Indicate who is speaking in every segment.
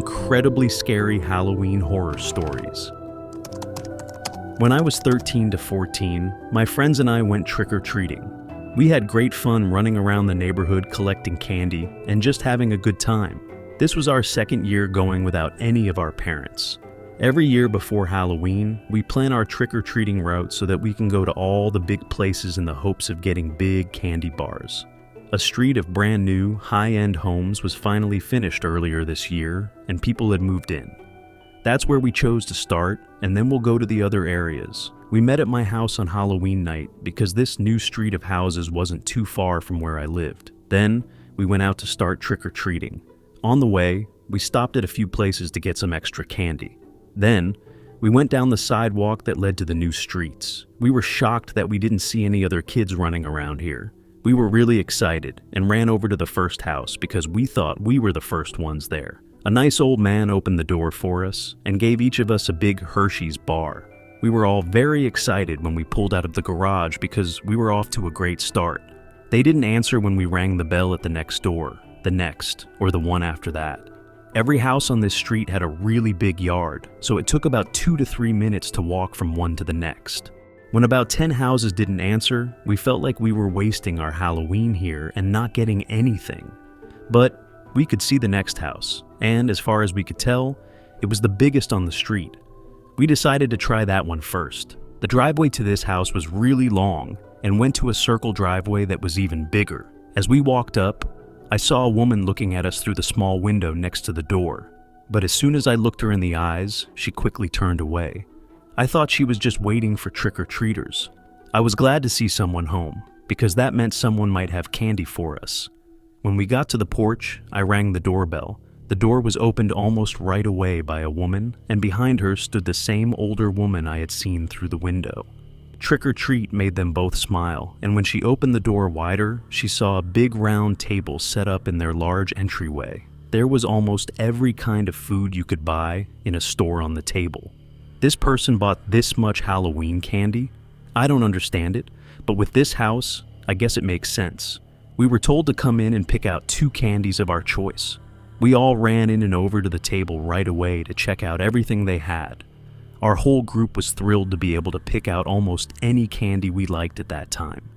Speaker 1: incredibly scary Halloween horror stories. When I was 13 to 14, my friends and I went trick-or-treating. We had great fun running around the neighborhood collecting candy and just having a good time. This was our second year going without any of our parents. Every year before Halloween, we plan our trick-or-treating route so that we can go to all the big places in the hopes of getting big candy bars. A street of brand new, high-end homes was finally finished earlier this year, and people had moved in. That's where we chose to start, and then we'll go to the other areas. We met at my house on Halloween night because this new street of houses wasn't too far from where I lived. Then, we went out to start trick-or-treating. On the way, we stopped at a few places to get some extra candy. Then, we went down the sidewalk that led to the new streets. We were shocked that we didn't see any other kids running around here. We were really excited and ran over to the first house because we thought we were the first ones there. A nice old man opened the door for us and gave each of us a big Hershey's bar. We were all very excited when we pulled out of the garage because we were off to a great start. They didn't answer when we rang the bell at the next door, the next, or the one after that. Every house on this street had a really big yard, so it took about 2 to 3 minutes to walk from one to the next. When about 10 houses didn't answer, we felt like we were wasting our Halloween here and not getting anything. But we could see the next house, and as far as we could tell, it was the biggest on the street. We decided to try that one first. The driveway to this house was really long and went to a circle driveway that was even bigger. As we walked up, I saw a woman looking at us through the small window next to the door, but as soon as I looked her in the eyes, she quickly turned away. I thought she was just waiting for trick-or-treaters. I was glad to see someone home, because that meant someone might have candy for us. When we got to the porch, I rang the doorbell. The door was opened almost right away by a woman, and behind her stood the same older woman I had seen through the window. Trick-or-treat made them both smile, and when she opened the door wider, she saw a big round table set up in their large entryway. There was almost every kind of food you could buy in a store on the table. This person bought this much Halloween candy? I don't understand it, but with this house, I guess it makes sense. We were told to come in and pick out 2 candies of our choice. We all ran in and over to the table right away to check out everything they had. Our whole group was thrilled to be able to pick out almost any candy we liked at that time.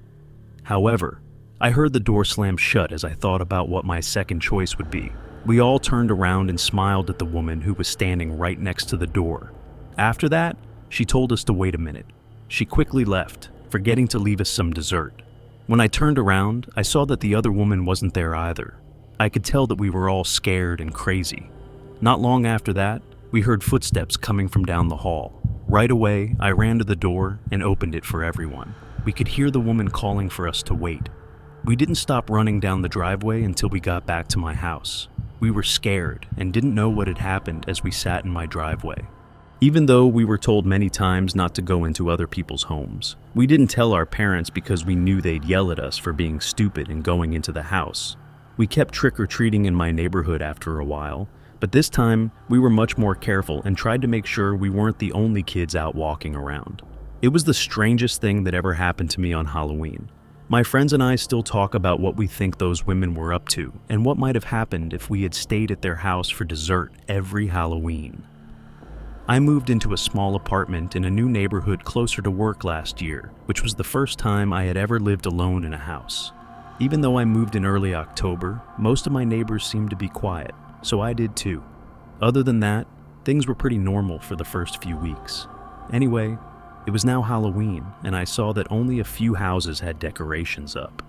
Speaker 1: However, I heard the door slam shut as I thought about what my second choice would be. We all turned around and smiled at the woman who was standing right next to the door. After that, she told us to wait a minute. She quickly left, forgetting to leave us some dessert. When I turned around, I saw that the other woman wasn't there either. I could tell that we were all scared and crazy. Not long after that, we heard footsteps coming from down the hall. Right away, I ran to the door and opened it for everyone. We could hear the woman calling for us to wait. We didn't stop running down the driveway until we got back to my house. We were scared and didn't know what had happened as we sat in my driveway. Even though we were told many times not to go into other people's homes, we didn't tell our parents because we knew they'd yell at us for being stupid and going into the house. We kept trick-or-treating in my neighborhood after a while, but this time we were much more careful and tried to make sure we weren't the only kids out walking around. It was the strangest thing that ever happened to me on Halloween. My friends and I still talk about what we think those women were up to and what might have happened if we had stayed at their house for dessert every Halloween. I moved into a small apartment in a new neighborhood closer to work last year, which was the first time I had ever lived alone in a house. Even though I moved in early October, most of my neighbors seemed to be quiet, so I did too. Other than that, things were pretty normal for the first few weeks. Anyway, it was now Halloween, and I saw that only a few houses had decorations up.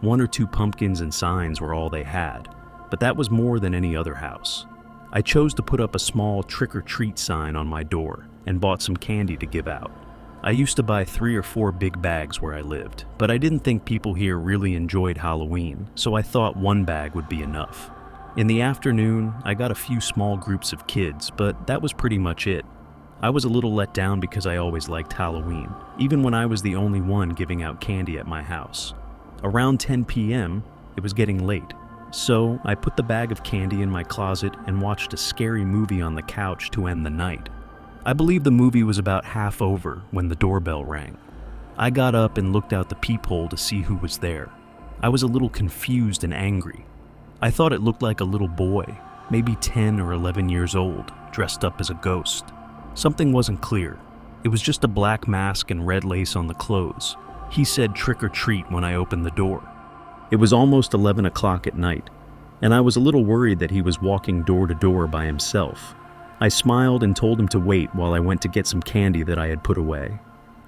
Speaker 1: 1 or 2 pumpkins and signs were all they had, but that was more than any other house. I chose to put up a small trick-or-treat sign on my door and bought some candy to give out. I used to buy 3 or 4 big bags where I lived, but I didn't think people here really enjoyed Halloween, so I thought 1 bag would be enough. In the afternoon, I got a few small groups of kids, but that was pretty much it. I was a little let down because I always liked Halloween, even when I was the only one giving out candy at my house. Around 10 p.m., it was getting late. So I put the bag of candy in my closet and watched a scary movie on the couch to end the night. I believe the movie was about half over when the doorbell rang. I got up and looked out the peephole to see who was there. I was a little confused and angry. I thought it looked like a little boy. maybe 10 or 11 years old, dressed up as a ghost. Something wasn't clear. It was just a black mask and red lace on the clothes. He said trick or treat when I opened the door. It was almost 11 o'clock at night, and I was a little worried that he was walking door to door by himself. I smiled and told him to wait while I went to get some candy that I had put away.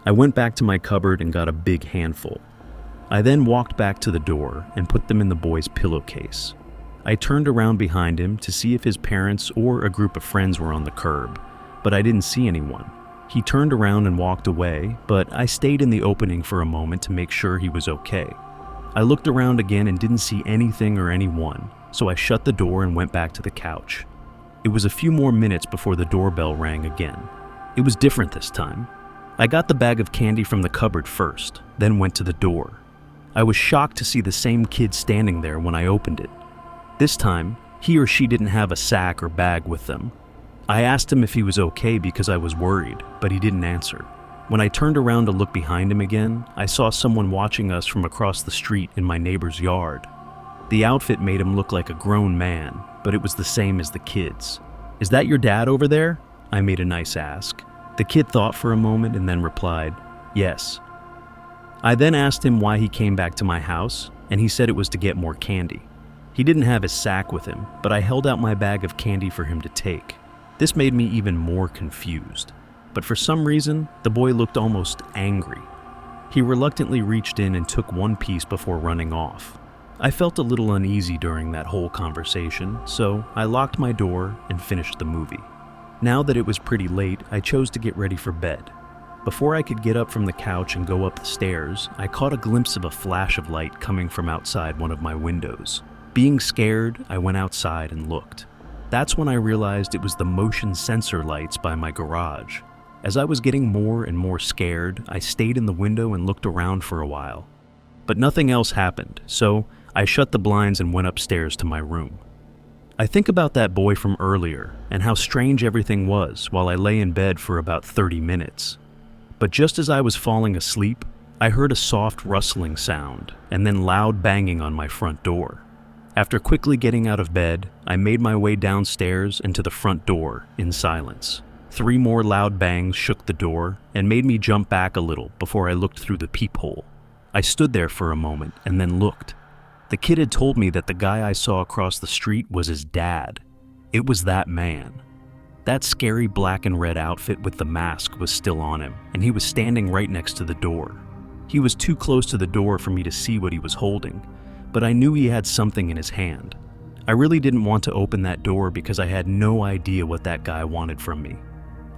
Speaker 1: I went back to my cupboard and got a big handful. I then walked back to the door and put them in the boy's pillowcase. I turned around behind him to see if his parents or a group of friends were on the curb, but I didn't see anyone. He turned around and walked away, but I stayed in the opening for a moment to make sure he was okay. I looked around again and didn't see anything or anyone, so I shut the door and went back to the couch. It was a few more minutes before the doorbell rang again. It was different this time. I got the bag of candy from the cupboard first, then went to the door. I was shocked to see the same kid standing there when I opened it. This time, he or she didn't have a sack or bag with them. I asked him if he was okay because I was worried, but he didn't answer. When I turned around to look behind him again, I saw someone watching us from across the street in my neighbor's yard. The outfit made him look like a grown man, but it was the same as the kids. "Is that your dad over there?" I made a nice ask. The kid thought for a moment and then replied, "Yes." I then asked him why he came back to my house, and he said it was to get more candy. He didn't have his sack with him, but I held out my bag of candy for him to take. This made me even more confused, but for some reason, the boy looked almost angry. He reluctantly reached in and took one piece before running off. I felt a little uneasy during that whole conversation, so I locked my door and finished the movie. Now that it was pretty late, I chose to get ready for bed. Before I could get up from the couch and go up the stairs, I caught a glimpse of a flash of light coming from outside one of my windows. Being scared, I went outside and looked. That's when I realized it was the motion sensor lights by my garage. As I was getting more and more scared, I stayed in the window and looked around for a while. But nothing else happened, so I shut the blinds and went upstairs to my room. I think about that boy from earlier and how strange everything was while I lay in bed for about 30 minutes. But just as I was falling asleep, I heard a soft rustling sound and then loud banging on my front door. After quickly getting out of bed, I made my way downstairs and to the front door in silence. 3 more loud bangs shook the door and made me jump back a little before I looked through the peephole. I stood there for a moment and then looked. The kid had told me that the guy I saw across the street was his dad. It was that man. That scary black and red outfit with the mask was still on him, and he was standing right next to the door. He was too close to the door for me to see what he was holding, but I knew he had something in his hand. I really didn't want to open that door because I had no idea what that guy wanted from me.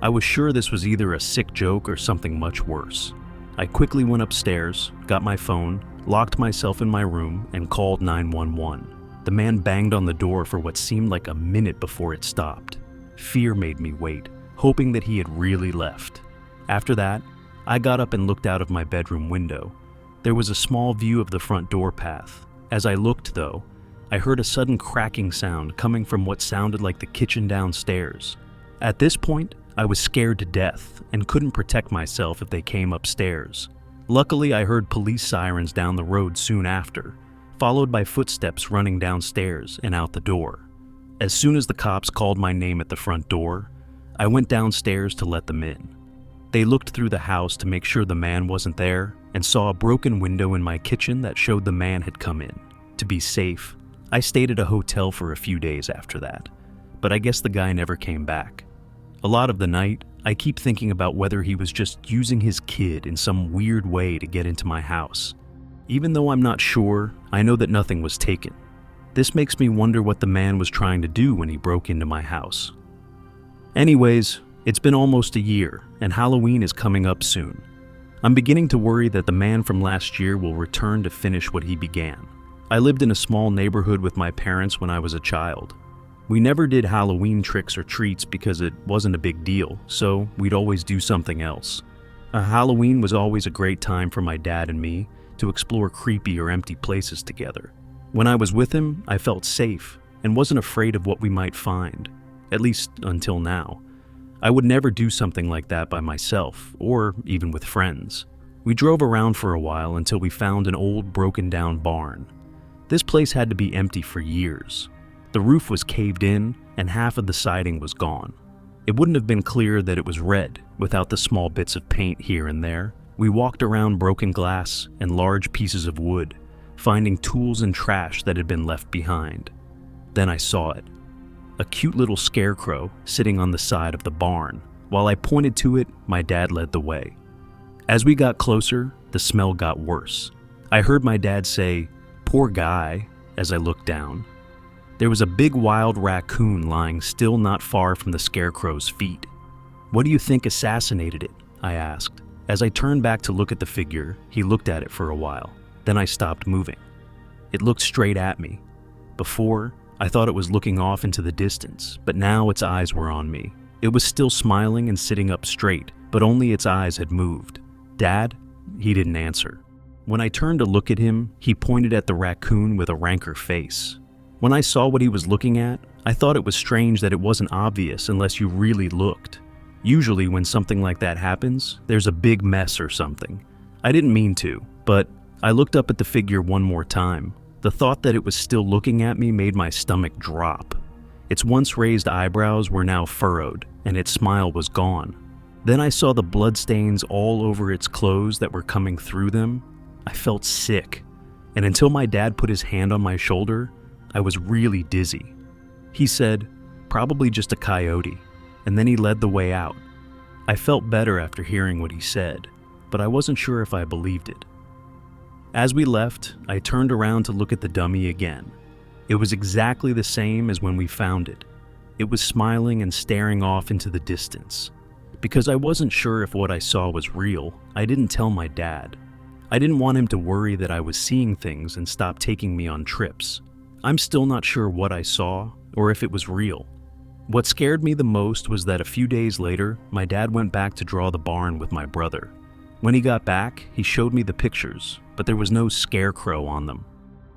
Speaker 1: I was sure this was either a sick joke or something much worse. I quickly went upstairs, got my phone, locked myself in my room, and called 911. The man banged on the door for what seemed like a minute before it stopped. Fear made me wait, hoping that he had really left. After that, I got up and looked out of my bedroom window. There was a small view of the front door path. As I looked, though, I heard a sudden cracking sound coming from what sounded like the kitchen downstairs. At this point, I was scared to death and couldn't protect myself if they came upstairs. Luckily, I heard police sirens down the road soon after, followed by footsteps running downstairs and out the door. As soon as the cops called my name at the front door, I went downstairs to let them in. They looked through the house to make sure the man wasn't there and saw a broken window in my kitchen that showed the man had come in. To be safe, I stayed at a hotel for a few days after that, but I guess the guy never came back. A lot of the night, I keep thinking about whether he was just using his kid in some weird way to get into my house. Even though I'm not sure, I know that nothing was taken. This makes me wonder what the man was trying to do when he broke into my house. Anyways, it's been almost a year, and Halloween is coming up soon. I'm beginning to worry that the man from last year will return to finish what he began. I lived in a small neighborhood with my parents when I was a child. We never did Halloween tricks or treats because it wasn't a big deal, so we'd always do something else. Halloween was always a great time for my dad and me to explore creepy or empty places together. When I was with him, I felt safe and wasn't afraid of what we might find, at least until now. I would never do something like that by myself, or even with friends. We drove around for a while until we found an old broken down barn. This place had to be empty for years. The roof was caved in, and half of the siding was gone. It wouldn't have been clear that it was red without the small bits of paint here and there. We walked around broken glass and large pieces of wood, finding tools and trash that had been left behind. Then I saw it. A cute little scarecrow sitting on the side of the barn. While I pointed to it, my dad led the way. As we got closer, the smell got worse. I heard my dad say, "Poor guy," as I looked down. There was a big wild raccoon lying still not far from the scarecrow's feet. "What do you think assassinated it?" I asked. As I turned back to look at the figure, he looked at it for a while. Then I stopped moving. It looked straight at me. Before, I thought it was looking off into the distance, but now its eyes were on me. It was still smiling and sitting up straight, but only its eyes had moved. "Dad?" He didn't answer. When I turned to look at him, he pointed at the raccoon with a ranker face. When I saw what he was looking at, I thought it was strange that it wasn't obvious unless you really looked. Usually when something like that happens, there's a big mess or something. I didn't mean to, but I looked up at the figure one more time. The thought that it was still looking at me made my stomach drop. Its once raised eyebrows were now furrowed, and its smile was gone. Then I saw the bloodstains all over its clothes that were coming through them. I felt sick, and until my dad put his hand on my shoulder, I was really dizzy. He said, "Probably just a coyote," and then he led the way out. I felt better after hearing what he said, but I wasn't sure if I believed it. As we left, I turned around to look at the dummy again. It was exactly the same as when we found it. It was smiling and staring off into the distance. Because I wasn't sure if what I saw was real, I didn't tell my dad. I didn't want him to worry that I was seeing things and stop taking me on trips. I'm still not sure what I saw or if it was real. What scared me the most was that a few days later, my dad went back to draw the barn with my brother. When he got back, he showed me the pictures, but there was no scarecrow on them.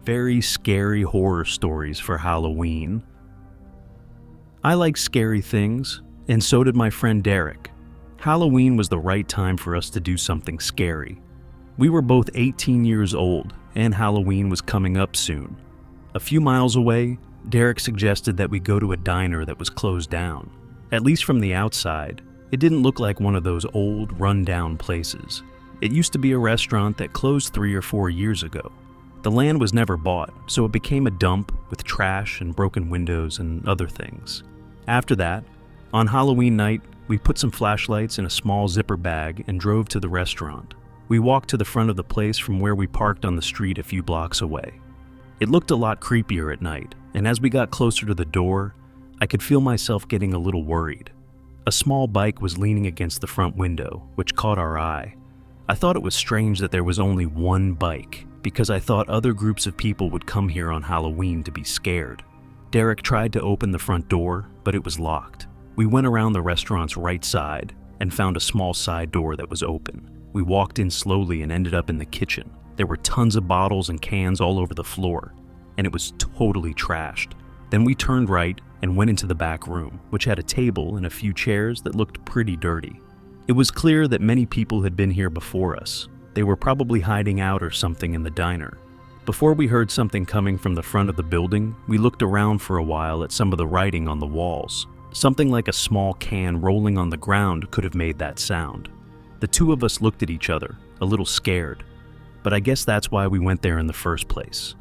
Speaker 1: Very scary horror stories for Halloween. I like scary things, and so did my friend Derek. Halloween was the right time for us to do something scary. We were both 18 years old, and Halloween was coming up soon. A few miles away, Derek suggested that we go to a diner that was closed down. At least from the outside, it didn't look like one of those old, run-down places. It used to be a restaurant that closed 3 or 4 years ago. The land was never bought, so it became a dump with trash and broken windows and other things. After that, on Halloween night, we put some flashlights in a small zipper bag and drove to the restaurant. We walked to the front of the place from where we parked on the street a few blocks away. It looked a lot creepier at night, and as we got closer to the door, I could feel myself getting a little worried. A small bike was leaning against the front window, which caught our eye. I thought it was strange that there was only one bike, because I thought other groups of people would come here on Halloween to be scared. Derek tried to open the front door, but it was locked. We went around the restaurant's right side and found a small side door that was open. We walked in slowly and ended up in the kitchen. There were tons of bottles and cans all over the floor, and it was totally trashed. Then we turned right and went into the back room, which had a table and a few chairs that looked pretty dirty. It was clear that many people had been here before us. They were probably hiding out or something in the diner. Before we heard something coming from the front of the building, we looked around for a while at some of the writing on the walls. Something like a small can rolling on the ground could have made that sound. The two of us looked at each other, a little scared. But I guess that's why we went there in the first place.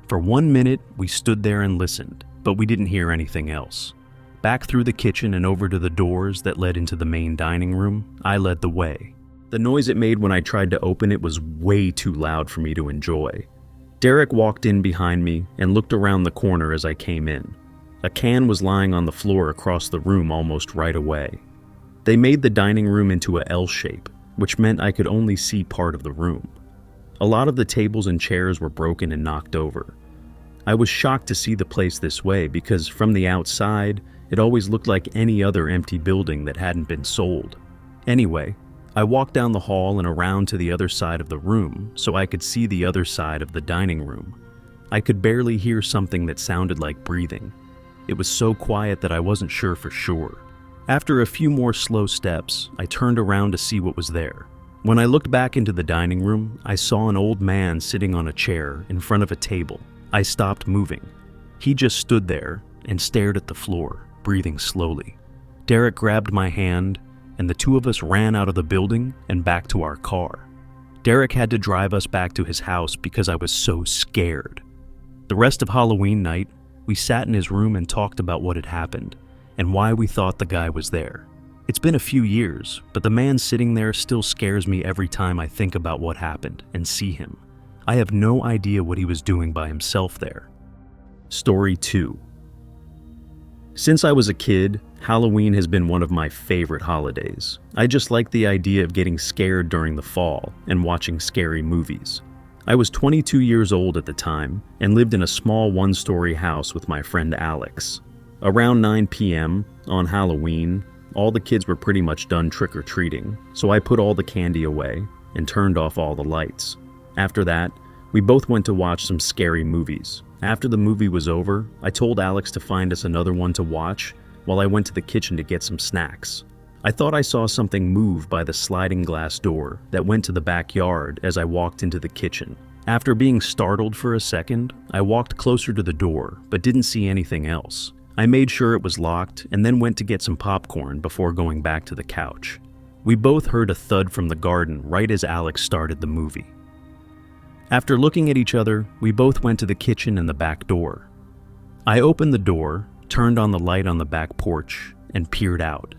Speaker 1: For 1 minute, we stood there and listened, but we didn't hear anything else. Back through the kitchen and over to the doors that led into the main dining room, I led the way. The noise it made when I tried to open it was way too loud for me to enjoy. Derek walked in behind me and looked around the corner as I came in. A can was lying on the floor across the room almost right away. They made the dining room into a L shape, which meant I could only see part of the room. A lot of the tables and chairs were broken and knocked over. I was shocked to see the place this way because from the outside, it always looked like any other empty building that hadn't been sold. Anyway, I walked down the hall and around to the other side of the room so I could see the other side of the dining room. I could barely hear something that sounded like breathing. It was so quiet that I wasn't sure for sure. After a few more slow steps, I turned around to see what was there. When I looked back into the dining room, I saw an old man sitting on a chair in front of a table. I stopped moving. He just stood there, and stared at the floor, breathing slowly. Derek grabbed my hand, and the two of us ran out of the building and back to our car. Derek had to drive us back to his house because I was so scared. The rest of Halloween night, we sat in his room and talked about what had happened and why we thought the guy was there. It's been a few years, but the man sitting there still scares me every time I think about what happened and see him. I have no idea what he was doing by himself there. Story 2. Since I was a kid, Halloween has been one of my favorite holidays. I just like the idea of getting scared during the fall and watching scary movies. I was 22 years old at the time and lived in a small one-story house with my friend Alex. Around 9 p.m. on Halloween, all the kids were pretty much done trick-or-treating, so I put all the candy away and turned off all the lights. After that, we both went to watch some scary movies. After the movie was over, I told Alex to find us another one to watch while I went to the kitchen to get some snacks. I thought I saw something move by the sliding glass door that went to the backyard as I walked into the kitchen. After being startled for a second, I walked closer to the door but didn't see anything else. I made sure it was locked and then went to get some popcorn before going back to the couch. We both heard a thud from the garden right as Alex started the movie. After looking at each other, we both went to the kitchen and the back door. I opened the door, turned on the light on the back porch, and peered out.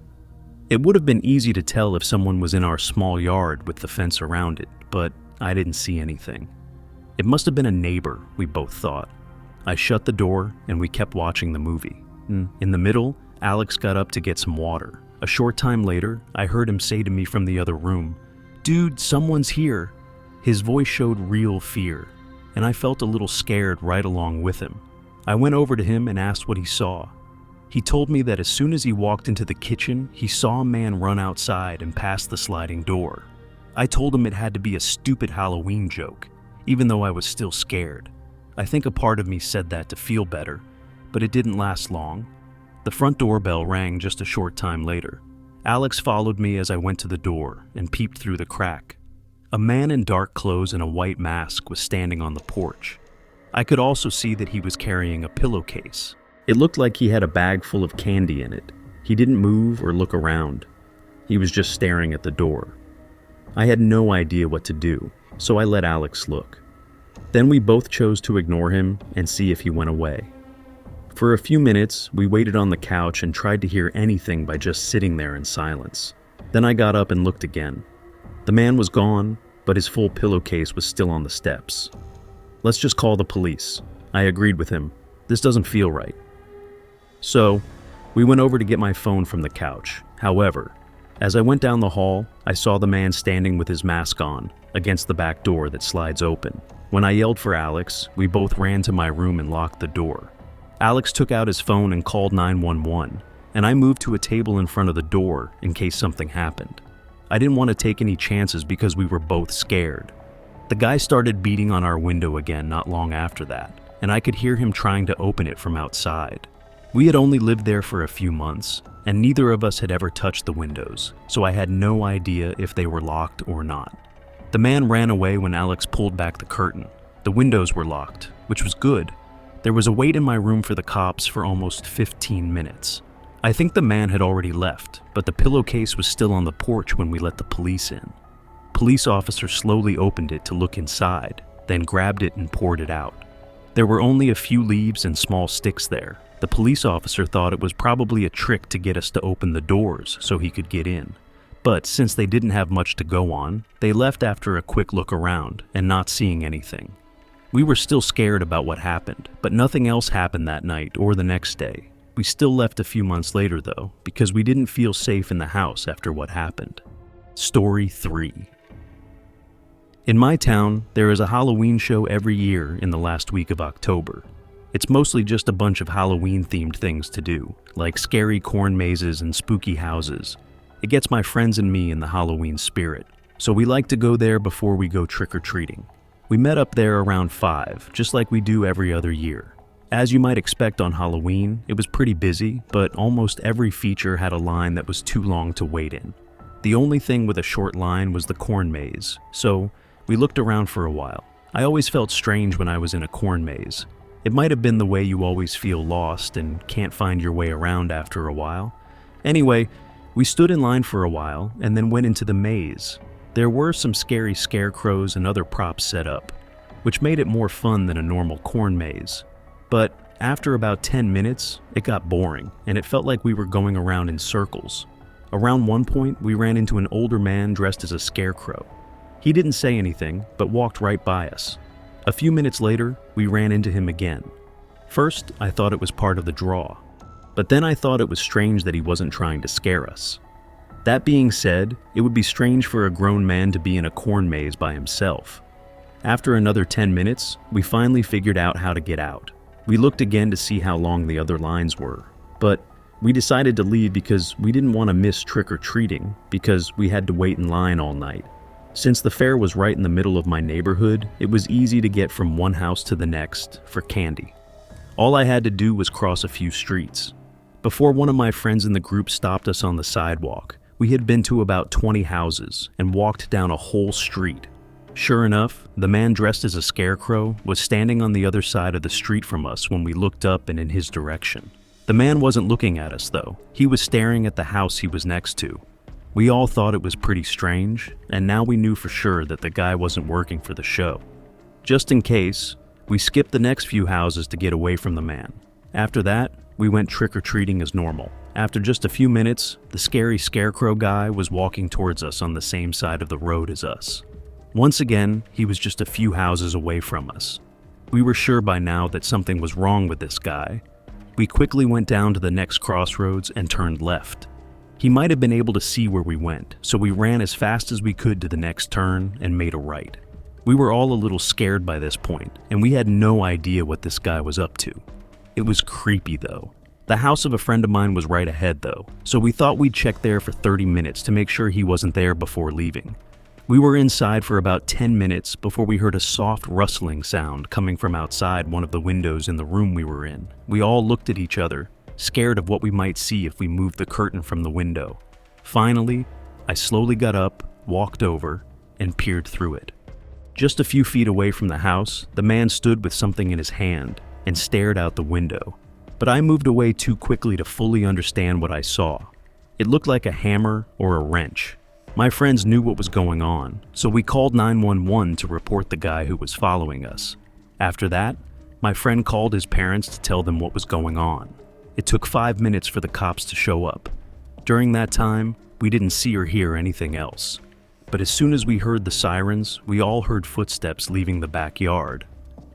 Speaker 1: It would have been easy to tell if someone was in our small yard with the fence around it, but I didn't see anything. It must have been a neighbor, we both thought. I shut the door and we kept watching the movie. In the middle, Alex got up to get some water. A short time later, I heard him say to me from the other room, "Dude, someone's here." His voice showed real fear, and I felt a little scared right along with him. I went over to him and asked what he saw. He told me that as soon as he walked into the kitchen, he saw a man run outside and past the sliding door. I told him it had to be a stupid Halloween joke, even though I was still scared. I think a part of me said that to feel better, but it didn't last long. The front doorbell rang just a short time later. Alex followed me as I went to the door and peeped through the crack. A man in dark clothes and a white mask was standing on the porch. I could also see that he was carrying a pillowcase. It looked like he had a bag full of candy in it. He didn't move or look around. He was just staring at the door. I had no idea what to do, so I let Alex look. Then we both chose to ignore him and see if he went away. For a few minutes, we waited on the couch and tried to hear anything by just sitting there in silence. Then I got up and looked again. The man was gone, but his full pillowcase was still on the steps. "Let's just call the police." I agreed with him. "This doesn't feel right." So, we went over to get my phone from the couch. However, as I went down the hall, I saw the man standing with his mask on against the back door that slides open. When I yelled for Alex, we both ran to my room and locked the door. Alex took out his phone and called 911, and I moved to a table in front of the door in case something happened. I didn't want to take any chances because we were both scared. The guy started beating on our window again not long after that, and I could hear him trying to open it from outside. We had only lived there for a few months, and neither of us had ever touched the windows, so I had no idea if they were locked or not. The man ran away when Alex pulled back the curtain. The windows were locked, which was good. There was a wait in my room for the cops for almost 15 minutes. I think the man had already left, but the pillowcase was still on the porch when we let the police in. Police officer slowly opened it to look inside, then grabbed it and poured it out. There were only a few leaves and small sticks there. The police officer thought it was probably a trick to get us to open the doors so he could get in. But since they didn't have much to go on, they left after a quick look around and not seeing anything. We were still scared about what happened, but nothing else happened that night or the next day. We still left a few months later though, because we didn't feel safe in the house after what happened. Story 3. In my town, there is a Halloween show every year in the last week of October. It's mostly just a bunch of Halloween-themed things to do, like scary corn mazes and spooky houses. It gets my friends and me in the Halloween spirit, so we like to go there before we go trick-or-treating. We met up there around 5, just like we do every other year. As you might expect on Halloween, it was pretty busy, but almost every feature had a line that was too long to wait in. The only thing with a short line was the corn maze, so we looked around for a while. I always felt strange when I was in a corn maze. It might have been the way you always feel lost and can't find your way around after a while. Anyway, we stood in line for a while and then went into the maze. There were some scary scarecrows and other props set up, which made it more fun than a normal corn maze. But after about 10 minutes, it got boring, and it felt like we were going around in circles. Around one point, we ran into an older man dressed as a scarecrow. He didn't say anything, but walked right by us. A few minutes later, we ran into him again. First, I thought it was part of the draw, but then I thought it was strange that he wasn't trying to scare us. That being said, it would be strange for a grown man to be in a corn maze by himself. After another 10 minutes, we finally figured out how to get out. We looked again to see how long the other lines were, but we decided to leave because we didn't want to miss trick-or-treating because we had to wait in line all night. Since the fair was right in the middle of my neighborhood, it was easy to get from one house to the next for candy. All I had to do was cross a few streets. Before one of my friends in the group stopped us on the sidewalk, we had been to about 20 houses and walked down a whole street. Sure enough, the man dressed as a scarecrow was standing on the other side of the street from us when we looked up and in his direction. The man wasn't looking at us though. He was staring at the house he was next to. We all thought it was pretty strange, and now we knew for sure that the guy wasn't working for the show. Just in case, we skipped the next few houses to get away from the man. After that, we went trick-or-treating as normal. After just a few minutes, the scary scarecrow guy was walking towards us on the same side of the road as us. Once again, he was just a few houses away from us. We were sure by now that something was wrong with this guy. We quickly went down to the next crossroads and turned left. He might have been able to see where we went, so we ran as fast as we could to the next turn and made a right. We were all a little scared by this point, and we had no idea what this guy was up to. It was creepy though. The house of a friend of mine was right ahead though, so we thought we'd check there for 30 minutes to make sure he wasn't there before leaving. We were inside for about 10 minutes before we heard a soft rustling sound coming from outside one of the windows in the room we were in. We all looked at each other, scared of what we might see if we moved the curtain from the window. Finally, I slowly got up, walked over, and peered through it. Just a few feet away from the house, the man stood with something in his hand and stared out the window. But I moved away too quickly to fully understand what I saw. It looked like a hammer or a wrench. My friends knew what was going on, so we called 911 to report the guy who was following us. After that, my friend called his parents to tell them what was going on. It took 5 minutes for the cops to show up. During that time, we didn't see or hear anything else. But as soon as we heard the sirens, we all heard footsteps leaving the backyard.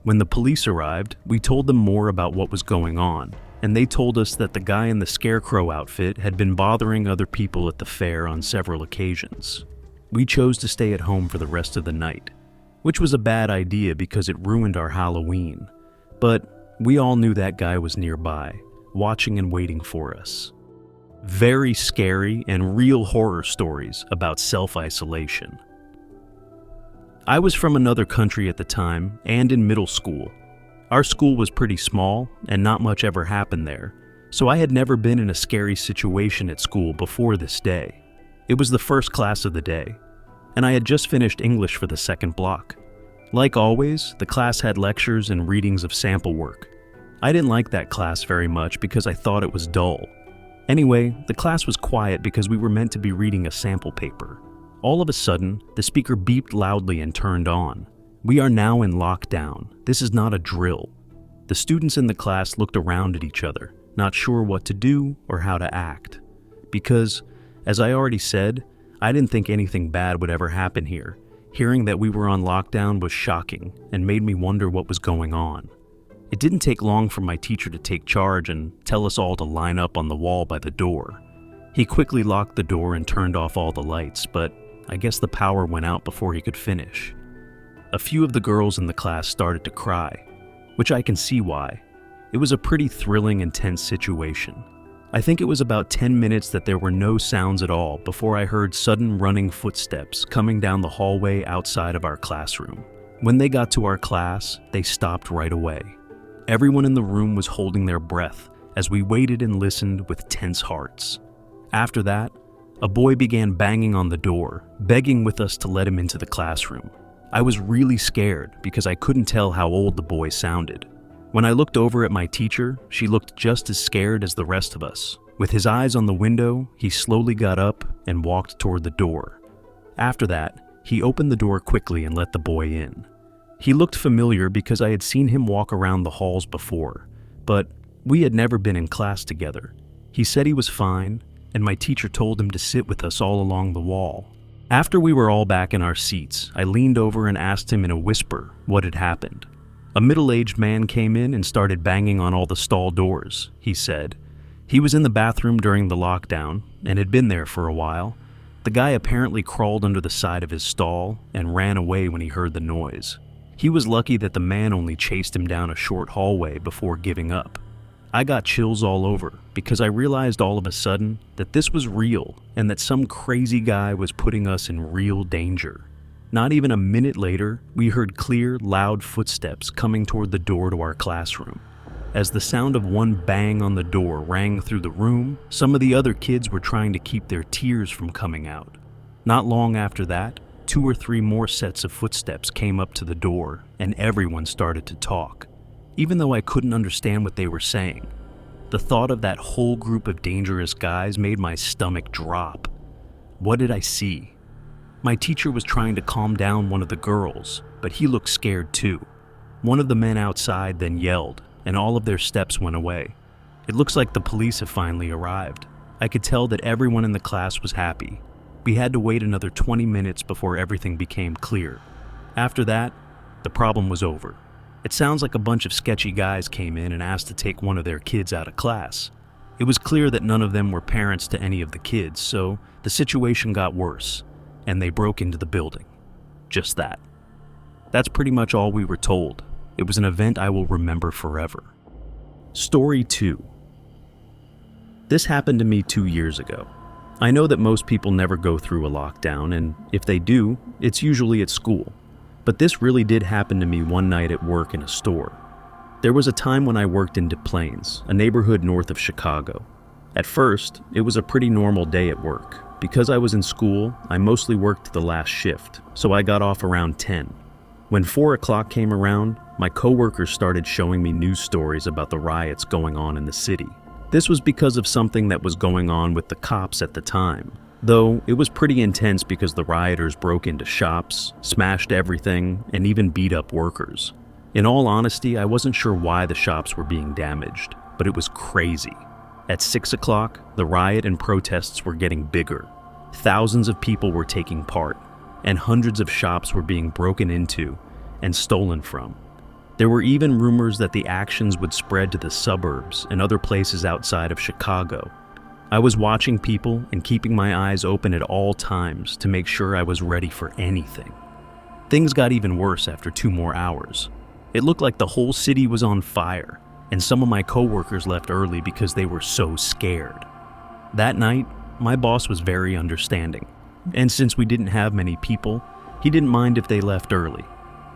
Speaker 1: When the police arrived, we told them more about what was going on, and they told us that the guy in the scarecrow outfit had been bothering other people at the fair on several occasions. We chose to stay at home for the rest of the night, which was a bad idea because it ruined our Halloween. But we all knew that guy was nearby, watching and waiting for us. Very scary and real horror stories about self-isolation. I was from another country at the time and in middle school. Our school was pretty small and not much ever happened there, so I had never been in a scary situation at school before this day. It was the first class of the day, and I had just finished English for the second block. Like always, the class had lectures and readings of sample work. I didn't like that class very much because I thought it was dull. Anyway, the class was quiet because we were meant to be reading a sample paper. All of a sudden, the speaker beeped loudly and turned on. We are now in lockdown. This is not a drill. The students in the class looked around at each other, not sure what to do or how to act. Because, as I already said, I didn't think anything bad would ever happen here. Hearing that we were on lockdown was shocking and made me wonder what was going on. It didn't take long for my teacher to take charge and tell us all to line up on the wall by the door. He quickly locked the door and turned off all the lights, but I guess the power went out before he could finish. A few of the girls in the class started to cry, which I can see why. It was a pretty thrilling and tense situation. I think it was about 10 minutes that there were no sounds at all before I heard sudden running footsteps coming down the hallway outside of our classroom. When they got to our class, they stopped right away. Everyone in the room was holding their breath as we waited and listened with tense hearts. After that, a boy began banging on the door, begging with us to let him into the classroom. I was really scared because I couldn't tell how old the boy sounded. When I looked over at my teacher, she looked just as scared as the rest of us. With his eyes on the window, he slowly got up and walked toward the door. After that, he opened the door quickly and let the boy in. He looked familiar because I had seen him walk around the halls before, but we had never been in class together. He said he was fine, and my teacher told him to sit with us all along the wall. After we were all back in our seats, I leaned over and asked him in a whisper what had happened. A middle-aged man came in and started banging on all the stall doors, he said. He was in the bathroom during the lockdown and had been there for a while. The guy apparently crawled under the side of his stall and ran away when he heard the noise. He was lucky that the man only chased him down a short hallway before giving up. I got chills all over because I realized all of a sudden that this was real and that some crazy guy was putting us in real danger. Not even a minute later, we heard clear, loud footsteps coming toward the door to our classroom. As the sound of one bang on the door rang through the room, some of the other kids were trying to keep their tears from coming out. Not long after that, 2 or 3 more sets of footsteps came up to the door, and everyone started to talk. Even though I couldn't understand what they were saying, the thought of that whole group of dangerous guys made my stomach drop. What did I see? My teacher was trying to calm down one of the girls, but he looked scared too. One of the men outside then yelled, and all of their steps went away. It looks like the police have finally arrived. I could tell that everyone in the class was happy. We had to wait another 20 minutes before everything became clear. After that, the problem was over. It sounds like a bunch of sketchy guys came in and asked to take one of their kids out of class. It was clear that none of them were parents to any of the kids, so the situation got worse, and they broke into the building. Just that. That's pretty much all we were told. It was an event I will remember forever. Story 2. This happened to me 2 years ago. I know that most people never go through a lockdown, and if they do, it's usually at school. But this really did happen to me one night at work in a store. There was a time when I worked in Des Plaines, a neighborhood north of Chicago. At first, it was a pretty normal day at work. Because I was in school, I mostly worked the last shift, so I got off around 10. When 4 o'clock came around, my coworkers started showing me news stories about the riots going on in the city. This was because of something that was going on with the cops at the time, though it was pretty intense because the rioters broke into shops, smashed everything, and even beat up workers. In all honesty, I wasn't sure why the shops were being damaged, but it was crazy. At 6 o'clock, the riot and protests were getting bigger. Thousands of people were taking part, and hundreds of shops were being broken into and stolen from. There were even rumors that the actions would spread to the suburbs and other places outside of Chicago. I was watching people and keeping my eyes open at all times to make sure I was ready for anything. Things got even worse after 2 more hours. It looked like the whole city was on fire, and some of my coworkers left early because they were so scared. That night, my boss was very understanding, and since we didn't have many people, he didn't mind if they left early.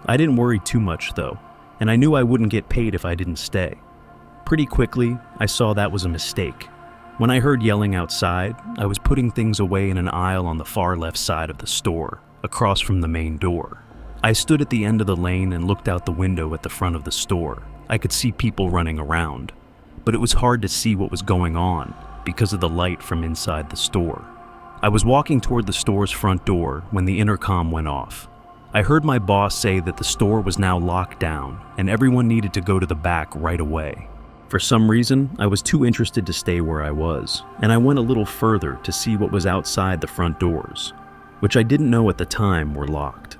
Speaker 1: I didn't worry too much though, and I knew I wouldn't get paid if I didn't stay. Pretty quickly, I saw that was a mistake. When I heard yelling outside, I was putting things away in an aisle on the far left side of the store, across from the main door. I stood at the end of the lane and looked out the window at the front of the store. I could see people running around, but it was hard to see what was going on because of the light from inside the store. I was walking toward the store's front door when the intercom went off. I heard my boss say that the store was now locked down and everyone needed to go to the back right away. For some reason, I was too interested to stay where I was, and I went a little further to see what was outside the front doors, which I didn't know at the time were locked.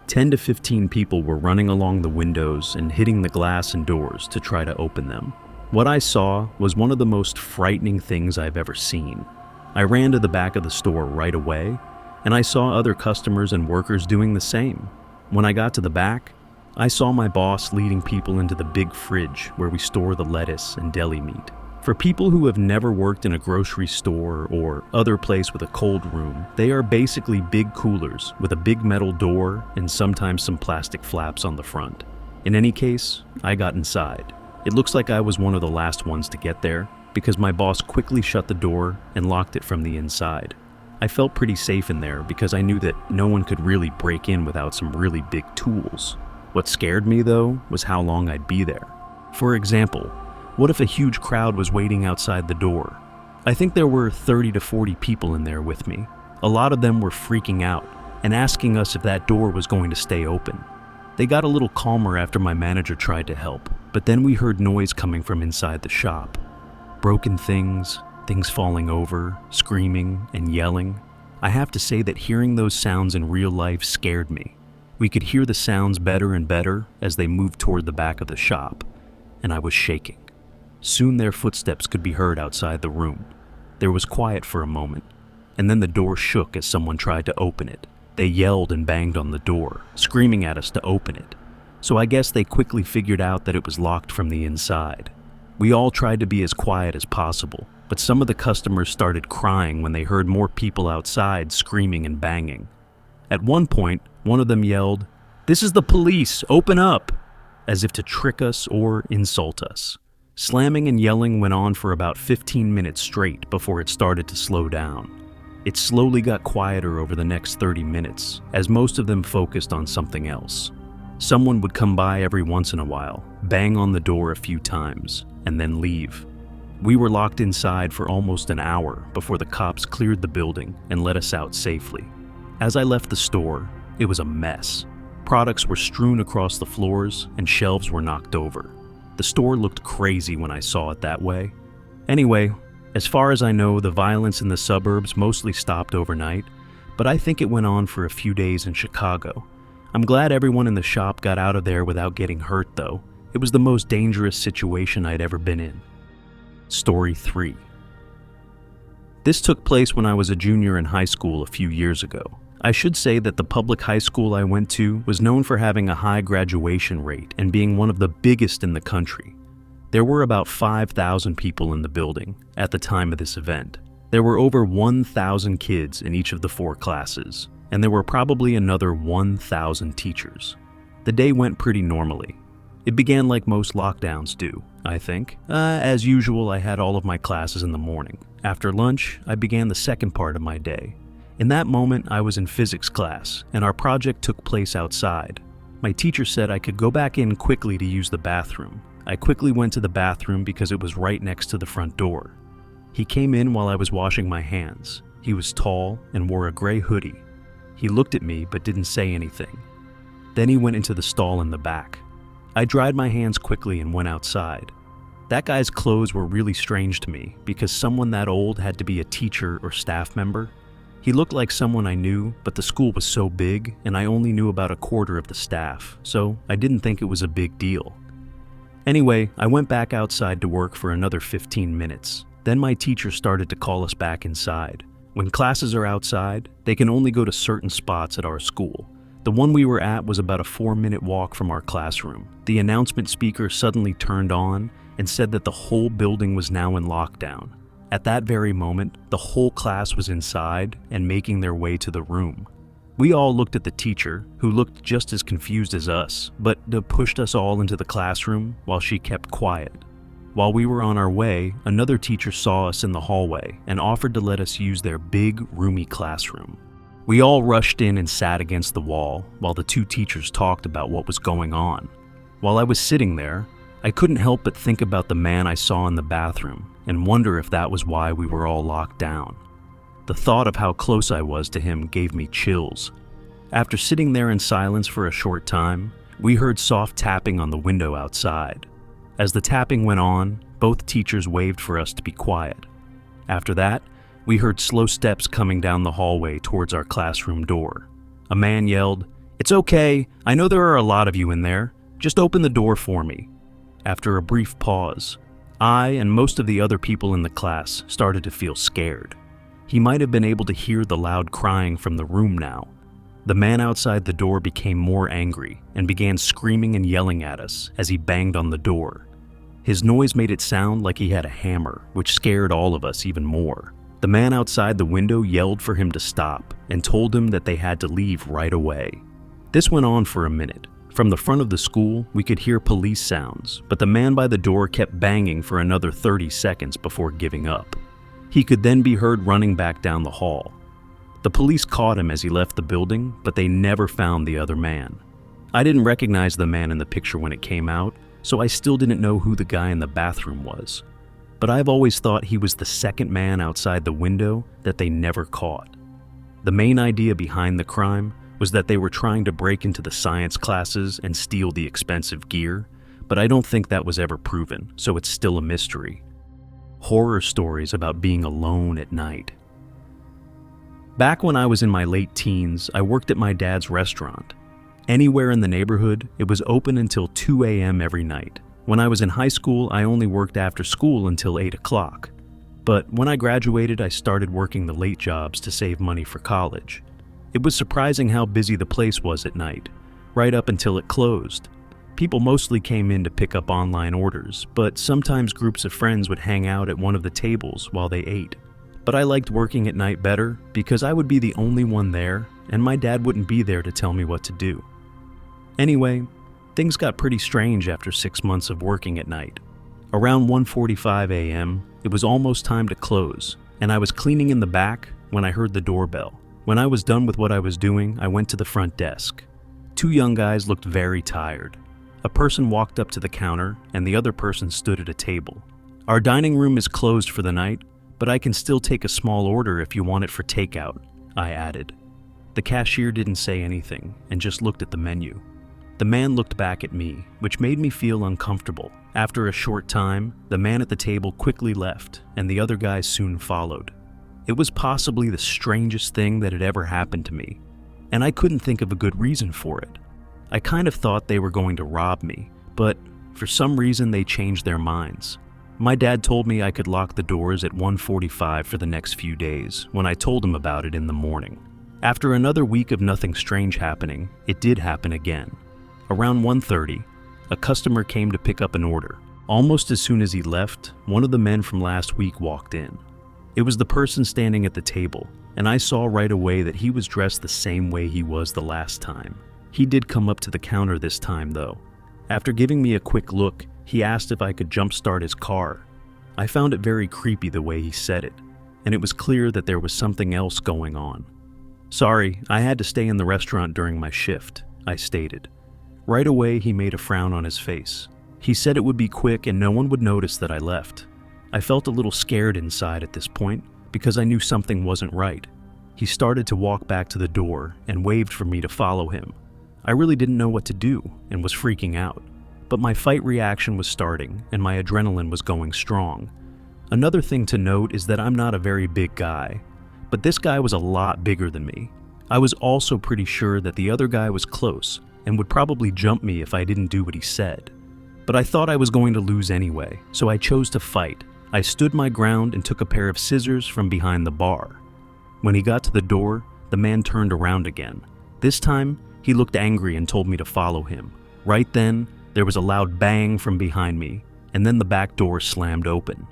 Speaker 1: 10 to 15 people were running along the windows and hitting the glass and doors to try to open them. What I saw was one of the most frightening things I've ever seen. I ran to the back of the store right away, and I saw other customers and workers doing the same. When I got to the back, I saw my boss leading people into the big fridge where we store the lettuce and deli meat. For people who have never worked in a grocery store or other place with a cold room, they are basically big coolers with a big metal door and sometimes some plastic flaps on the front. In any case, I got inside. It looks like I was one of the last ones to get there because my boss quickly shut the door and locked it from the inside. I felt pretty safe in there because I knew that no one could really break in without some really big tools. What scared me though was how long I'd be there. For example, what if a huge crowd was waiting outside the door? I think there were 30 to 40 people in there with me. A lot of them were freaking out and asking us if that door was going to stay open. They got a little calmer after my manager tried to help, but then we heard noise coming from inside the shop. Broken things falling over, screaming and yelling. I have to say that hearing those sounds in real life scared me. We could hear the sounds better and better as they moved toward the back of the shop, and I was shaking. Soon their footsteps could be heard outside the room. There was quiet for a moment, and then the door shook as someone tried to open it. They yelled and banged on the door, screaming at us to open it. So I guess they quickly figured out that it was locked from the inside. We all tried to be as quiet as possible, but some of the customers started crying when they heard more people outside screaming and banging. At one point, one of them yelled, "This is the police, open up!" as if to trick us or insult us. Slamming and yelling went on for about 15 minutes straight before it started to slow down. It slowly got quieter over the next 30 minutes, as most of them focused on something else. Someone would come by every once in a while, bang on the door a few times, and then leave. We were locked inside for almost an hour before the cops cleared the building and let us out safely. As I left the store, it was a mess. Products were strewn across the floors and shelves were knocked over. The store looked crazy when I saw it that way. Anyway, as far as I know, the violence in the suburbs mostly stopped overnight, but I think it went on for a few days in Chicago. I'm glad everyone in the shop got out of there without getting hurt, though. It was the most dangerous situation I'd ever been in. Story 3. This took place when I was a junior in high school a few years ago. I should say that the public high school I went to was known for having a high graduation rate and being one of the biggest in the country. There were about 5,000 people in the building at the time of this event. There were over 1,000 kids in each of the 4 classes, and there were probably another 1,000 teachers. The day went pretty normally. It began like most lockdowns do, I think. As usual, I had all of my classes in the morning. After lunch, I began the second part of my day. In that moment, I was in physics class, and our project took place outside. My teacher said I could go back in quickly to use the bathroom. I quickly went to the bathroom because it was right next to the front door. He came in while I was washing my hands. He was tall and wore a gray hoodie. He looked at me but didn't say anything. Then he went into the stall in the back. I dried my hands quickly and went outside. That guy's clothes were really strange to me because someone that old had to be a teacher or staff member. He looked like someone I knew, but the school was so big and I only knew about a quarter of the staff, so I didn't think it was a big deal. Anyway, I went back outside to work for another 15 minutes. Then my teacher started to call us back inside. When classes are outside, they can only go to certain spots at our school. The one we were at was about a 4-minute walk from our classroom. The announcement speaker suddenly turned on and said that the whole building was now in lockdown. At that very moment, the whole class was inside and making their way to the room. We all looked at the teacher, who looked just as confused as us, but pushed us all into the classroom while she kept quiet. While we were on our way, another teacher saw us in the hallway and offered to let us use their big, roomy classroom. We all rushed in and sat against the wall while the 2 teachers talked about what was going on. While I was sitting there, I couldn't help but think about the man I saw in the bathroom and wonder if that was why we were all locked down. The thought of how close I was to him gave me chills. After sitting there in silence for a short time, we heard soft tapping on the window outside. As the tapping went on, both teachers waved for us to be quiet. After that, we heard slow steps coming down the hallway towards our classroom door. A man yelled, "It's okay, I know there are a lot of you in there. Just open the door for me." After a brief pause, I and most of the other people in the class started to feel scared. He might have been able to hear the loud crying from the room now. The man outside the door became more angry and began screaming and yelling at us as he banged on the door. His noise made it sound like he had a hammer, which scared all of us even more. The man outside the window yelled for him to stop and told him that they had to leave right away. This went on for a minute. From the front of the school, we could hear police sounds, but the man by the door kept banging for another 30 seconds before giving up. He could then be heard running back down the hall. The police caught him as he left the building, but they never found the other man. I didn't recognize the man in the picture when it came out, so I still didn't know who the guy in the bathroom was. But I've always thought he was the second man outside the window that they never caught. The main idea behind the crime was that they were trying to break into the science classes and steal the expensive gear, but I don't think that was ever proven, so it's still a mystery. Horror stories about being alone at night. Back when I was in my late teens, I worked at my dad's restaurant. Anywhere in the neighborhood, it was open until 2 a.m. every night. When I was in high school, I only worked after school until 8 o'clock. But when I graduated, I started working the late jobs to save money for college. It was surprising how busy the place was at night, right up until it closed. People mostly came in to pick up online orders, but sometimes groups of friends would hang out at one of the tables while they ate. But I liked working at night better because I would be the only one there, and my dad wouldn't be there to tell me what to do. Anyway, things got pretty strange after 6 months of working at night. Around 1:45 a.m., it was almost time to close, and I was cleaning in the back when I heard the doorbell. When I was done with what I was doing, I went to the front desk. 2 young guys looked very tired. A person walked up to the counter, and the other person stood at a table. "Our dining room is closed for the night, but I can still take a small order if you want it for takeout," I added. The cashier didn't say anything and just looked at the menu. The man looked back at me, which made me feel uncomfortable. After a short time, the man at the table quickly left, and the other guys soon followed. It was possibly the strangest thing that had ever happened to me, and I couldn't think of a good reason for it. I kind of thought they were going to rob me, but for some reason they changed their minds. My dad told me I could lock the doors at 1:45 for the next few days when I told him about it in the morning. After another week of nothing strange happening, it did happen again. Around 1:30, a customer came to pick up an order. Almost as soon as he left, one of the men from last week walked in. It was the person standing at the table, and I saw right away that he was dressed the same way he was the last time. He did come up to the counter this time, though. After giving me a quick look, he asked if I could jumpstart his car. I found it very creepy the way he said it, and it was clear that there was something else going on. "Sorry, I had to stay in the restaurant during my shift," I stated. Right away, he made a frown on his face. He said it would be quick and no one would notice that I left. I felt a little scared inside at this point because I knew something wasn't right. He started to walk back to the door and waved for me to follow him. I really didn't know what to do and was freaking out. But my fight reaction was starting and my adrenaline was going strong. Another thing to note is that I'm not a very big guy, but this guy was a lot bigger than me. I was also pretty sure that the other guy was close and would probably jump me if I didn't do what he said. But I thought I was going to lose anyway, so I chose to fight. I stood my ground and took a pair of scissors from behind the bar. When he got to the door, the man turned around again. This time, he looked angry and told me to follow him. Right then, there was a loud bang from behind me, and then the back door slammed open.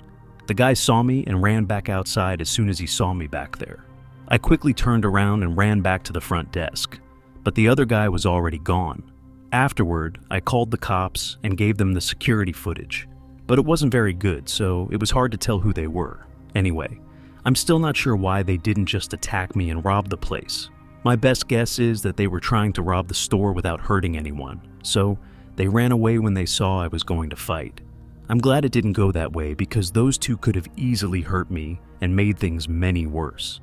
Speaker 1: The guy saw me and ran back outside as soon as he saw me back there. I quickly turned around and ran back to the front desk, but the other guy was already gone. Afterward, I called the cops and gave them the security footage, but it wasn't very good, so it was hard to tell who they were. Anyway, I'm still not sure why they didn't just attack me and rob the place. My best guess is that they were trying to rob the store without hurting anyone, so they ran away when they saw I was going to fight. I'm glad it didn't go that way because those two could have easily hurt me and made things many worse.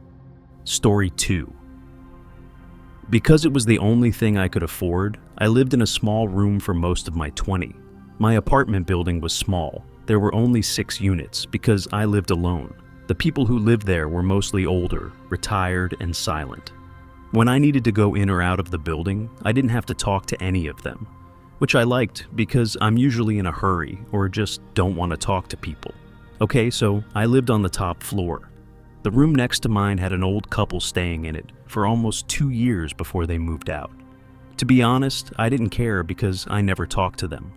Speaker 1: Story 2. Because it was the only thing I could afford, I lived in a small room for most of my 20s. My apartment building was small. There were only 6 units because I lived alone. The people who lived there were mostly older, retired, and silent. When I needed to go in or out of the building, I didn't have to talk to any of them, which I liked because I'm usually in a hurry or just don't want to talk to people. Okay, so I lived on the top floor. The room next to mine had an old couple staying in it for almost 2 years before they moved out. To be honest, I didn't care because I never talked to them.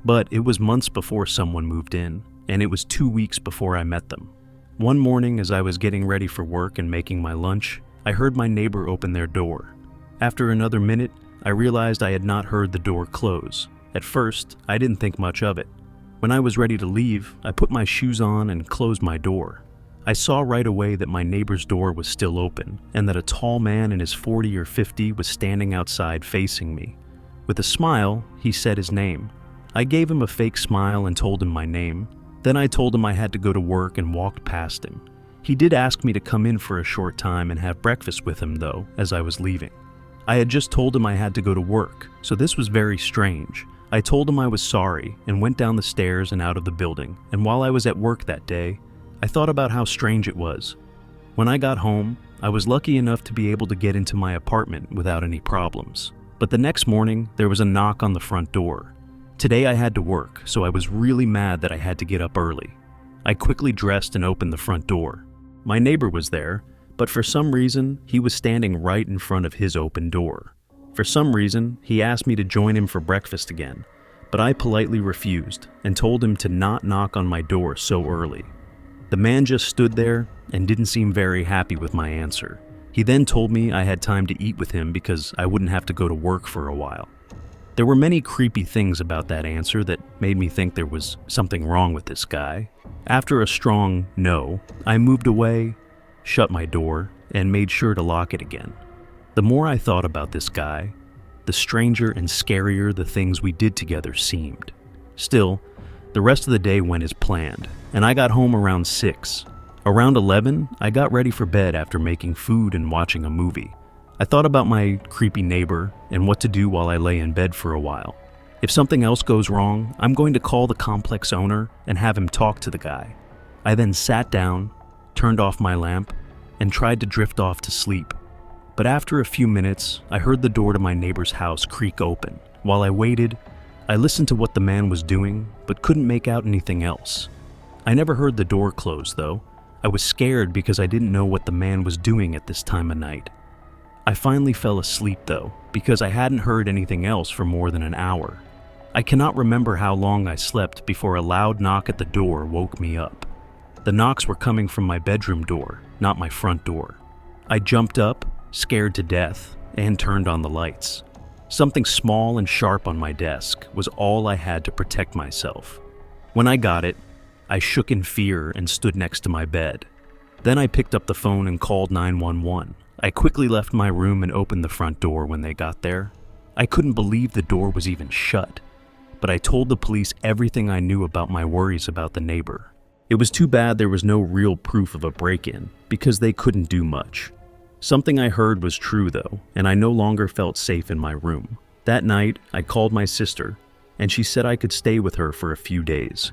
Speaker 1: But it was months before someone moved in, and it was 2 weeks before I met them. One morning as I was getting ready for work and making my lunch, I heard my neighbor open their door. After another minute, I realized I had not heard the door close. At first, I didn't think much of it. When I was ready to leave, I put my shoes on and closed my door. I saw right away that my neighbor's door was still open and that a tall man in his 40s or 50s was standing outside facing me. With a smile, he said his name. I gave him a fake smile and told him my name. Then I told him I had to go to work and walked past him. He did ask me to come in for a short time and have breakfast with him, though, as I was leaving. I had just told him I had to go to work, so this was very strange. I told him I was sorry and went down the stairs and out of the building, and while I was at work that day, I thought about how strange it was. When I got home, I was lucky enough to be able to get into my apartment without any problems. But the next morning, there was a knock on the front door. Today I had to work, so I was really mad that I had to get up early. I quickly dressed and opened the front door. My neighbor was there, but for some reason, he was standing right in front of his open door. For some reason, he asked me to join him for breakfast again, but I politely refused and told him to not knock on my door so early. The man just stood there and didn't seem very happy with my answer. He then told me I had time to eat with him because I wouldn't have to go to work for a while. There were many creepy things about that answer that made me think there was something wrong with this guy. After a strong no, I moved away, shut my door, and made sure to lock it again. The more I thought about this guy, the stranger and scarier the things we did together seemed. Still, the rest of the day went as planned, and I got home around 6. Around 11, I got ready for bed after making food and watching a movie. I thought about my creepy neighbor and what to do while I lay in bed for a while. If something else goes wrong, I'm going to call the complex owner and have him talk to the guy. I then sat down, turned off my lamp, and tried to drift off to sleep. But after a few minutes, I heard the door to my neighbor's house creak open. While I waited, I listened to what the man was doing, but couldn't make out anything else. I never heard the door close, though. I was scared because I didn't know what the man was doing at this time of night. I finally fell asleep, though, because I hadn't heard anything else for more than an hour. I cannot remember how long I slept before a loud knock at the door woke me up. The knocks were coming from my bedroom door, not my front door. I jumped up, scared to death, and turned on the lights. Something small and sharp on my desk was all I had to protect myself. When I got it, I shook in fear and stood next to my bed. Then I picked up the phone and called 911. I quickly left my room and opened the front door when they got there. I couldn't believe the door was even shut, but I told the police everything I knew about my worries about the neighbor. It was too bad there was no real proof of a break-in, because they couldn't do much. Something I heard was true, though, and I no longer felt safe in my room. That night, I called my sister, and she said I could stay with her for a few days.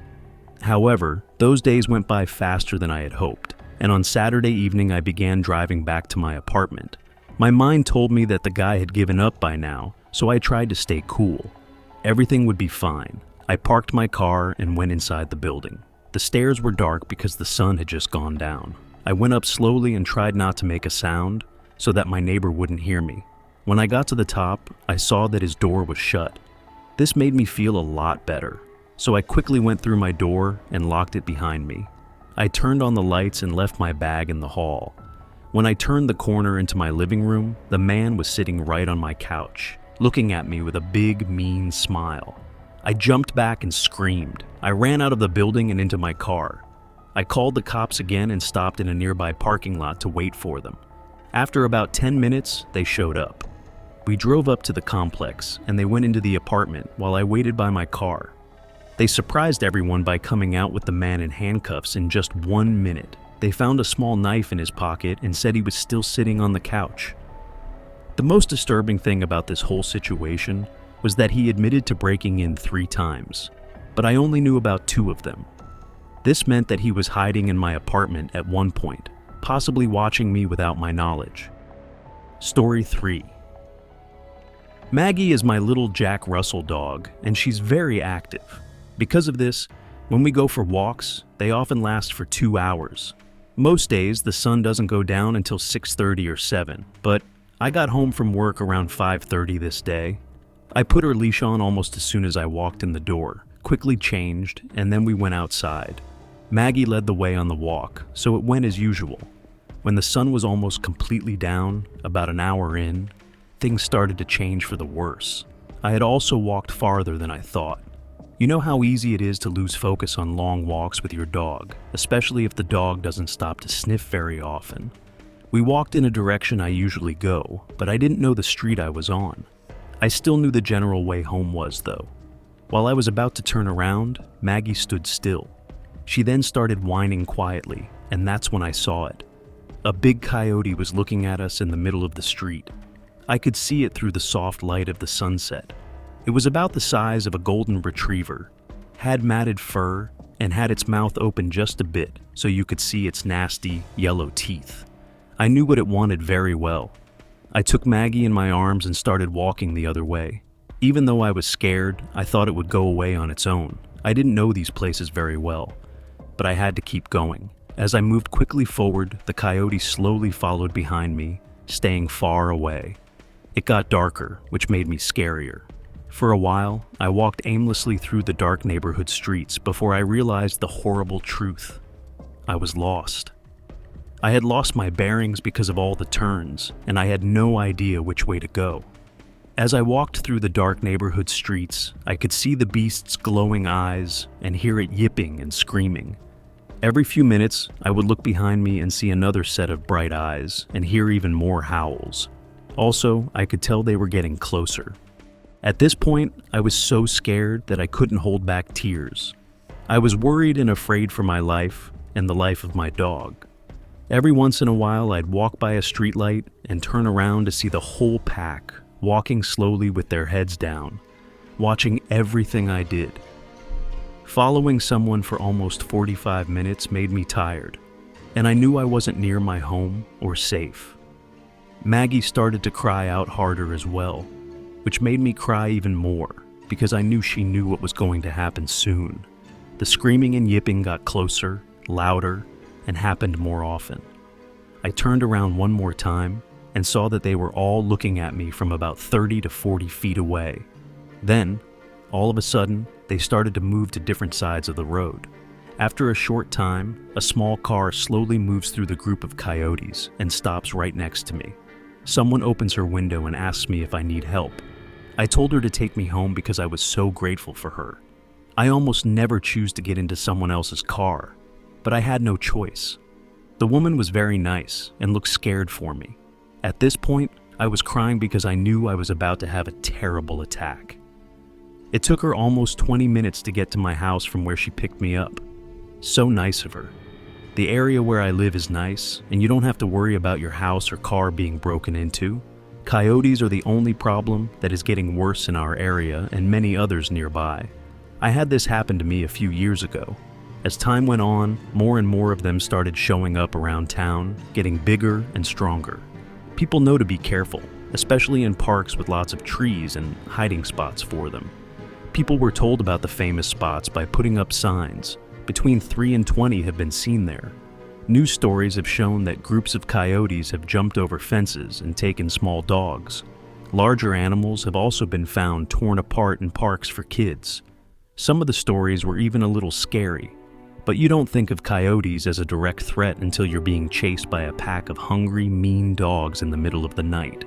Speaker 1: However, those days went by faster than I had hoped, and on Saturday evening I began driving back to my apartment. My mind told me that the guy had given up by now, so I tried to stay cool. Everything would be fine. I parked my car and went inside the building. The stairs were dark because the sun had just gone down. I went up slowly and tried not to make a sound so that my neighbor wouldn't hear me. When I got to the top, I saw that his door was shut. This made me feel a lot better, so I quickly went through my door and locked it behind me. I turned on the lights and left my bag in the hall. When I turned the corner into my living room, the man was sitting right on my couch, looking at me with a big, mean smile. I jumped back and screamed. I ran out of the building and into my car. I called the cops again and stopped in a nearby parking lot to wait for them. After about 10 minutes, they showed up. We drove up to the complex, and they went into the apartment while I waited by my car. They surprised everyone by coming out with the man in handcuffs in just 1 minute. They found a small knife in his pocket and said he was still sitting on the couch. The most disturbing thing about this whole situation was that he admitted to breaking in 3 times, but I only knew about 2 of them. This meant that he was hiding in my apartment at one point, possibly watching me without my knowledge. Story 3. Maggie is my little Jack Russell dog, and she's very active. Because of this, when we go for walks, they often last for 2 hours. Most days, the sun doesn't go down until 6:30 or 7, but I got home from work around 5:30 this day. I put her leash on almost as soon as I walked in the door, quickly changed, and then we went outside. Maggie led the way on the walk, so it went as usual. When the sun was almost completely down, about an hour in, things started to change for the worse. I had also walked farther than I thought. You know how easy it is to lose focus on long walks with your dog, especially if the dog doesn't stop to sniff very often. We walked in a direction I usually go, but I didn't know the street I was on. I still knew the general way home was, though. While I was about to turn around, Maggie stood still. She then started whining quietly, and that's when I saw it. A big coyote was looking at us in the middle of the street. I could see it through the soft light of the sunset. It was about the size of a golden retriever, had matted fur, and had its mouth open just a bit so you could see its nasty, yellow teeth. I knew what it wanted very well. I took Maggie in my arms and started walking the other way. Even though I was scared, I thought it would go away on its own. I didn't know these places very well, but I had to keep going. As I moved quickly forward, the coyote slowly followed behind me, staying far away. It got darker, which made me scarier. For a while, I walked aimlessly through the dark neighborhood streets before I realized the horrible truth. I was lost. I had lost my bearings because of all the turns, and I had no idea which way to go. As I walked through the dark neighborhood streets, I could see the beast's glowing eyes and hear it yipping and screaming. Every few minutes, I would look behind me and see another set of bright eyes and hear even more howls. Also, I could tell they were getting closer. At this point, I was so scared that I couldn't hold back tears. I was worried and afraid for my life and the life of my dog. Every once in a while, I'd walk by a streetlight and turn around to see the whole pack walking slowly with their heads down, watching everything I did. Following someone for almost 45 minutes made me tired, and I knew I wasn't near my home or safe. Maggie started to cry out harder as well, which made me cry even more because I knew she knew what was going to happen soon. The screaming and yipping got closer, louder, and happened more often. I turned around one more time and saw that they were all looking at me from about 30 to 40 feet away. Then, all of a sudden, they started to move to different sides of the road. After a short time, a small car slowly moves through the group of coyotes and stops right next to me. Someone opens her window and asks me if I need help. I told her to take me home because I was so grateful for her. I almost never choose to get into someone else's car, but I had no choice. The woman was very nice and looked scared for me. At this point, I was crying because I knew I was about to have a terrible attack. It took her almost 20 minutes to get to my house from where she picked me up. So nice of her. The area where I live is nice, and you don't have to worry about your house or car being broken into. Coyotes are the only problem that is getting worse in our area and many others nearby. I had this happen to me a few years ago. As time went on, more and more of them started showing up around town, getting bigger and stronger. People know to be careful, especially in parks with lots of trees and hiding spots for them. People were told about the famous spots by putting up signs. Between 3 and 20 have been seen there. News stories have shown that groups of coyotes have jumped over fences and taken small dogs. Larger animals have also been found torn apart in parks for kids. Some of the stories were even a little scary, but you don't think of coyotes as a direct threat until you're being chased by a pack of hungry, mean dogs in the middle of the night.